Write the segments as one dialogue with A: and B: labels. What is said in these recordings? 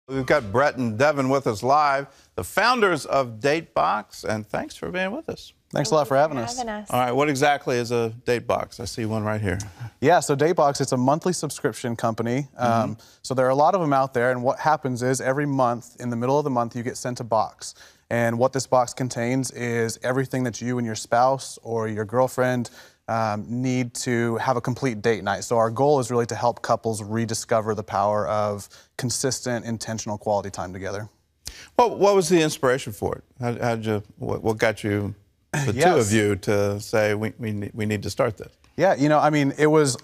A: We've got Brett and Devon with us live, the founders of Datebox, and thanks for being with us.
B: Thanks a lot for having us.
A: All right, what exactly is a Datebox? I see one right here.
B: Yeah, so Datebox, it's a monthly subscription company. So there are a lot of them out there, and what happens is every month, in the middle of the month, you get sent a box. And what this box contains is everything that you and your spouse or your girlfriend need to have a complete date night. So our goal is really to help couples rediscover the power of consistent, intentional quality time together.
A: Well, what was the inspiration for it? What got you, the two of you, to say we need to start this?
B: Yeah, you know, I mean, it was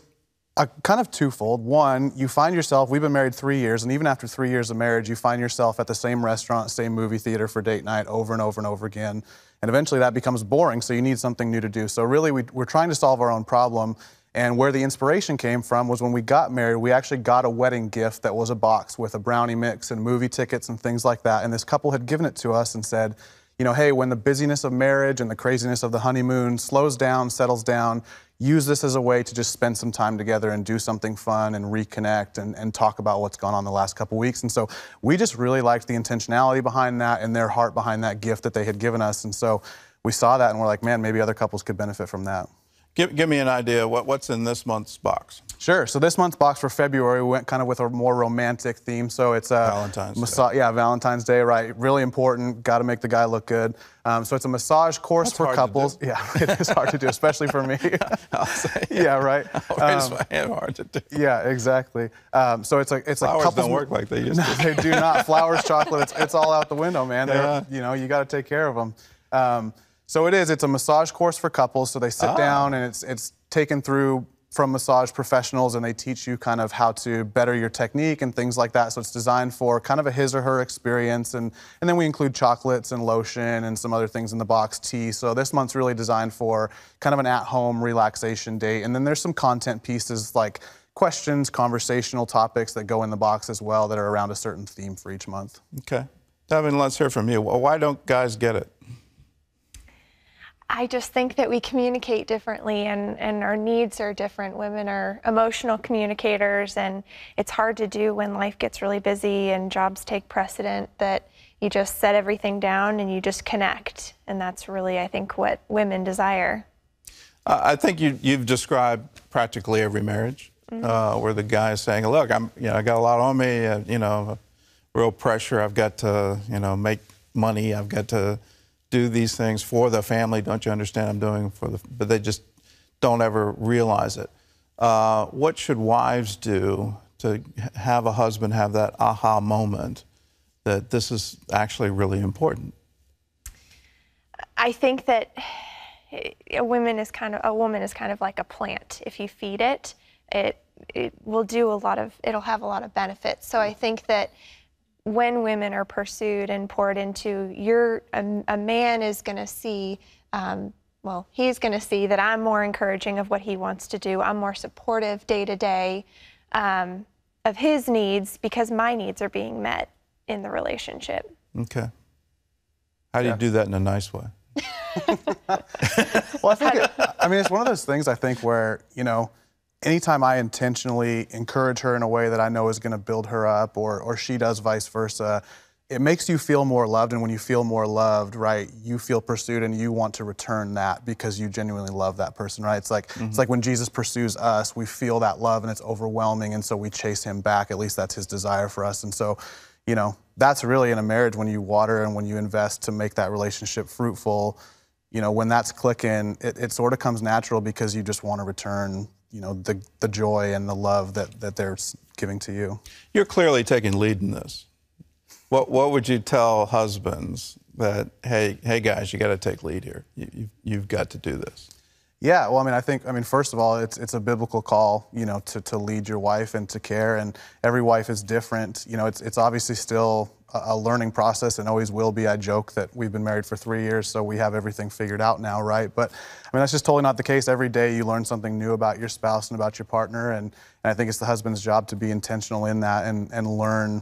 B: kind of twofold. One, you find yourself, we've been married 3 years, and even after 3 years of marriage, you find yourself at the same restaurant, same movie theater for date night over and over and over again. And eventually that becomes boring, so you need something new to do. So really, we're trying to solve our own problem. And where the inspiration came from was when we got married, we actually got a wedding gift that was a box with a brownie mix and movie tickets and things like that. And this couple had given it to us and said, you know, hey, when the busyness of marriage and the craziness of the honeymoon slows down, settles down, use this as a way to just spend some time together and do something fun and reconnect and talk about what's gone on the last couple weeks. And so we just really liked the intentionality behind that and their heart behind that gift that they had given us. And so we saw that and we're like, man, maybe other couples could benefit from that.
A: Give me an idea. What's in this month's box?
B: Sure. So this month's box for February, we went kind of with a more romantic theme. So it's a
A: Valentine's Day.
B: Yeah, Valentine's Day, right? Really important. Got to make the guy look good. So it's a massage course for couples. Yeah, it is hard to do, especially for me.
A: I'll say.
B: Yeah, right.
A: Raise my hand, hard to do.
B: Yeah, exactly. So it's
A: Flowers
B: a couples
A: don't work like they used to.
B: No, they do not. Flowers, chocolate, it's all out the window, man.
A: Yeah.
B: You know, you got to take care of them. So it's a massage course for couples. So they sit down and it's taken through from massage professionals, and they teach you kind of how to better your technique and things like that. So it's designed for kind of a his or her experience. And then we include chocolates and lotion and some other things in the box, tea. So this month's really designed for kind of an at-home relaxation date. And then there's some content pieces like questions, conversational topics that go in the box as well that are around a certain theme for each month.
A: Okay. Devon, let's hear from you. Why don't guys get it?
C: I just think that we communicate differently and our needs are different. Women are emotional communicators, and it's hard to do when life gets really busy and jobs take precedent, that you just set everything down and you just connect. And that's really, I think, what women desire. I
A: think you've described practically every marriage where the guy is saying, look, I got a lot on me, real pressure. I've got to, make money. I've got to do these things for the family. Don't you understand? I'm doing but they just don't ever realize it. What should wives do to have a husband have that aha moment that this is actually really important?
C: I think that a woman is kind of like a plant. If you feed it, it will do it'll have a lot of benefits. So I think that when women are pursued and poured into, a man is going to see, he's going to see that I'm more encouraging of what he wants to do. I'm more supportive day to day of his needs because my needs are being met in the relationship.
A: Okay. How do you do that in a nice way?
B: Well, I mean, it's one of those things, I think, where, anytime I intentionally encourage her in a way that I know is going to build her up, or she does vice versa, it makes you feel more loved. And when you feel more loved, right, you feel pursued and you want to return that because you genuinely love that person, right? It's like it's like when Jesus pursues us, we feel that love and it's overwhelming, and so we chase him back. At least that's his desire for us. And so, that's really in a marriage, when you water and when you invest to make that relationship fruitful, when that's clicking, it sort of comes natural because you just want to return the joy and the love that they're giving to you.
A: You're clearly taking lead in this. What would you tell husbands that, hey guys, you got to take lead here. You've got to do this.
B: Yeah, well, I mean, first of all, it's a biblical call, to lead your wife and to care, and every wife is different. It's obviously still a learning process and always will be. I joke that we've been married for 3 years, so we have everything figured out now, right? But that's just totally not the case. Every day you learn something new about your spouse and about your partner, and I think it's the husband's job to be intentional in that and learn,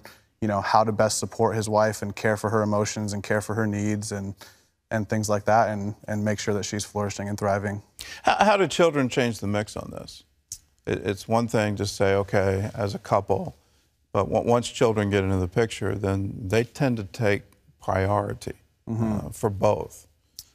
B: how to best support his wife and care for her emotions and care for her needs and things like that, and make sure that she's flourishing and thriving.
A: How do children change the mix on this? It's one thing to say, okay, as a couple, But once children get into the picture, then they tend to take priority for both.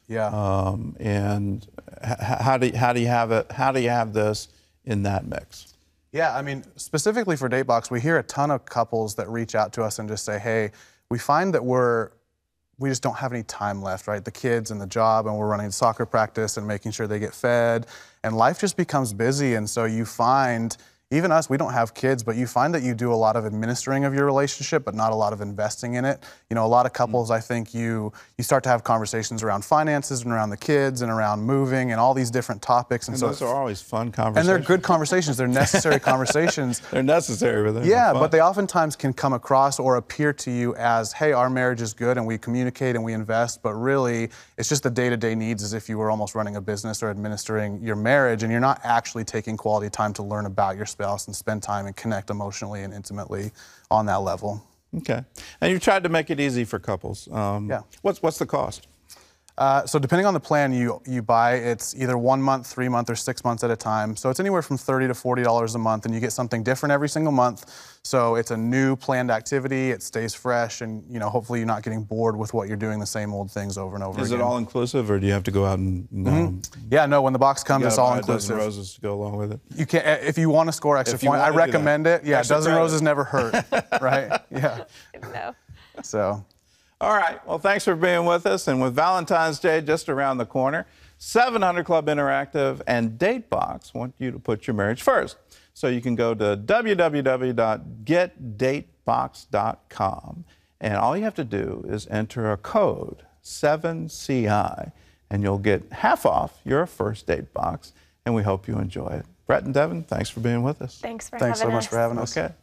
B: Yeah.
A: And how do you have it? How do you have this in that mix?
B: Yeah, I mean, specifically for Datebox, we hear a ton of couples that reach out to us and just say, hey, we find that we just don't have any time left, right? The kids and the job, and we're running soccer practice and making sure they get fed, and life just becomes busy. And so you find, even us, we don't have kids, but you find that you do a lot of administering of your relationship, but not a lot of investing in it. You know, a lot of couples, I think you start to have conversations around finances and around the kids and around moving and all these different topics. And so
A: those are always fun conversations.
B: And they're good conversations. They're necessary conversations.
A: They're necessary, but
B: yeah, but they oftentimes can come across or appear to you as, hey, our marriage is good and we communicate and we invest, but really it's just the day-to-day needs, as if you were almost running a business or administering your marriage, and you're not actually taking quality time to learn about your spouse and spend time and connect emotionally and intimately on that level.
A: Okay. And you've tried to make it easy for couples.
B: Yeah.
A: What's the cost?
B: So depending on the plan you buy, it's either 1 month, 3 months, or 6 months at a time. So it's anywhere from $30 to $40 a month, and you get something different every single month. So it's a new planned activity. It stays fresh, and hopefully you're not getting bored with what you're doing, the same old things over and over again.
A: Is it all inclusive, or do you have to go out and?
B: Yeah, no. When the box comes, it's all inclusive.
A: A dozen roses to go along with it.
B: You can, if you want to score extra points, I recommend it. Yeah, a dozen roses never hurt, right? Yeah.
C: No.
B: So.
A: All right. Well, thanks for being with us. And with Valentine's Day just around the corner, 700 Club Interactive and Datebox want you to put your marriage first. So you can go to www.getdatebox.com, and all you have to do is enter a code 7CI, and you'll get half off your first Datebox. And we hope you enjoy it. Brett and Devon, thanks for being with us.
C: Thanks so
B: much for having us.
A: Okay.